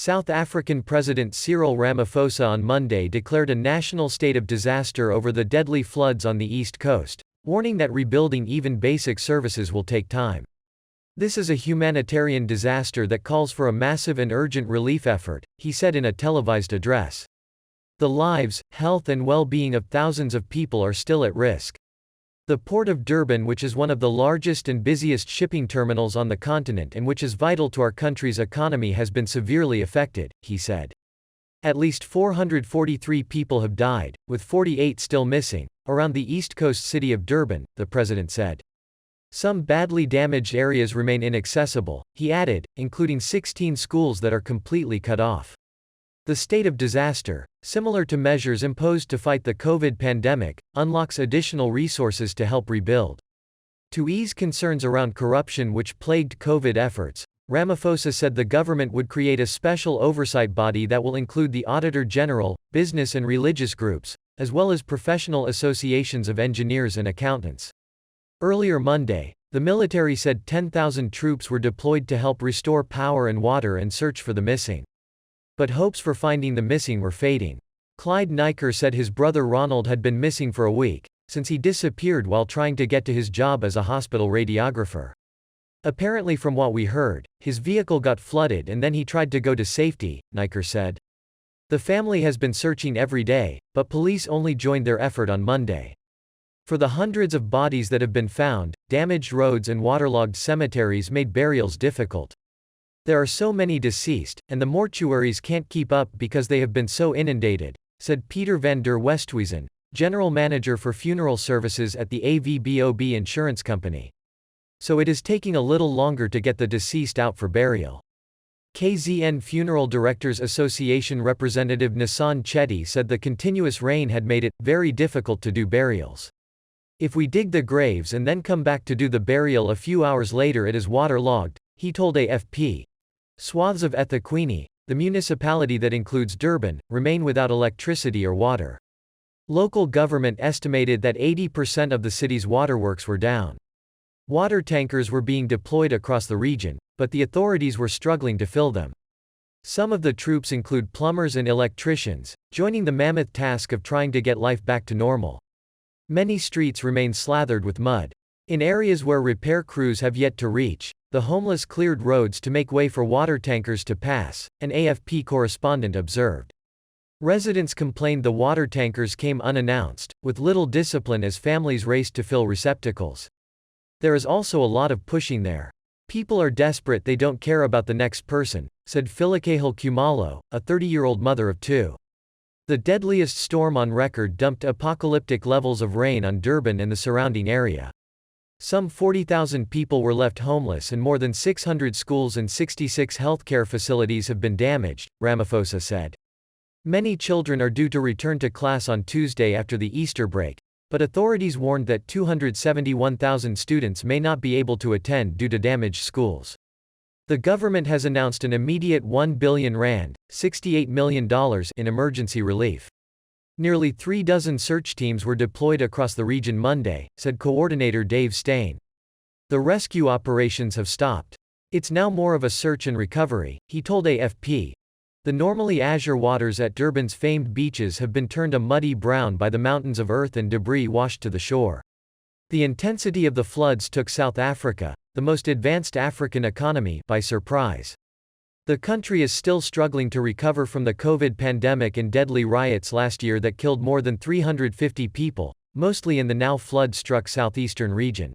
South African President Cyril Ramaphosa on Monday declared a national state of disaster over the deadly floods on the east coast, warning that rebuilding even basic services will take time. "This is a humanitarian disaster that calls for a massive and urgent relief effort," he said in a televised address. "The lives, health and well-being of thousands of people are still at risk. The Port of Durban, which is one of the largest and busiest shipping terminals on the continent and which is vital to our country's economy, has been severely affected," he said. At least 443 people have died, with 48 still missing, around the east coast city of Durban, the president said. "Some badly damaged areas remain inaccessible," he added, including 16 schools that are completely cut off. The state of disaster, similar to measures imposed to fight the COVID pandemic, unlocks additional resources to help rebuild. To ease concerns around corruption which plagued COVID efforts, Ramaphosa said the government would create a special oversight body that will include the Auditor General, business and religious groups, as well as professional associations of engineers and accountants. Earlier Monday, the military said 10,000 troops were deployed to help restore power and water and search for the missing. But hopes for finding the missing were fading. Clyde Nyker said his brother Ronald had been missing for a week, since he disappeared while trying to get to his job as a hospital radiographer. "Apparently, from what we heard, his vehicle got flooded and then he tried to go to safety," Nyker said. The family has been searching every day, but police only joined their effort on Monday. For the hundreds of bodies that have been found, damaged roads and waterlogged cemeteries made burials difficult. "There are so many deceased, and the mortuaries can't keep up because they have been so inundated," said Peter van der Westhuizen, general manager for funeral services at the AVBOB insurance company. "So it is taking a little longer to get the deceased out for burial." KZN Funeral Directors Association representative Nissan Chetty said the continuous rain had made it very difficult to do burials. "If we dig the graves and then come back to do the burial a few hours later, it is waterlogged," he told AFP. Swaths of eThekwini, the municipality that includes Durban, remain without electricity or water. Local government estimated that 80% of the city's waterworks were down. Water tankers were being deployed across the region, but the authorities were struggling to fill them. Some of the troops include plumbers and electricians, joining the mammoth task of trying to get life back to normal. Many streets remain slathered with mud. In areas where repair crews have yet to reach, the homeless cleared roads to make way for water tankers to pass, an AFP correspondent observed. Residents complained the water tankers came unannounced, with little discipline as families raced to fill receptacles. "There is also a lot of pushing there. People are desperate, they don't care about the next person," said Philakehel Kumalo, a 30-year-old mother of two. The deadliest storm on record dumped apocalyptic levels of rain on Durban and the surrounding area. Some 40,000 people were left homeless and more than 600 schools and 66 healthcare facilities have been damaged, Ramaphosa said. Many children are due to return to class on Tuesday after the Easter break, but authorities warned that 271,000 students may not be able to attend due to damaged schools. The government has announced an immediate R1 billion, $68 million in emergency relief. Nearly 3 dozen search teams were deployed across the region Monday, said coordinator Dave Steyn. The rescue operations have stopped. "It's now more of a search and recovery," he told AFP. The normally azure waters at Durban's famed beaches have been turned a muddy brown by the mountains of earth and debris washed to the shore. The intensity of the floods took South Africa, the most advanced African economy, by surprise. The country is still struggling to recover from the COVID pandemic and deadly riots last year that killed more than 350 people, mostly in the now flood-struck southeastern region.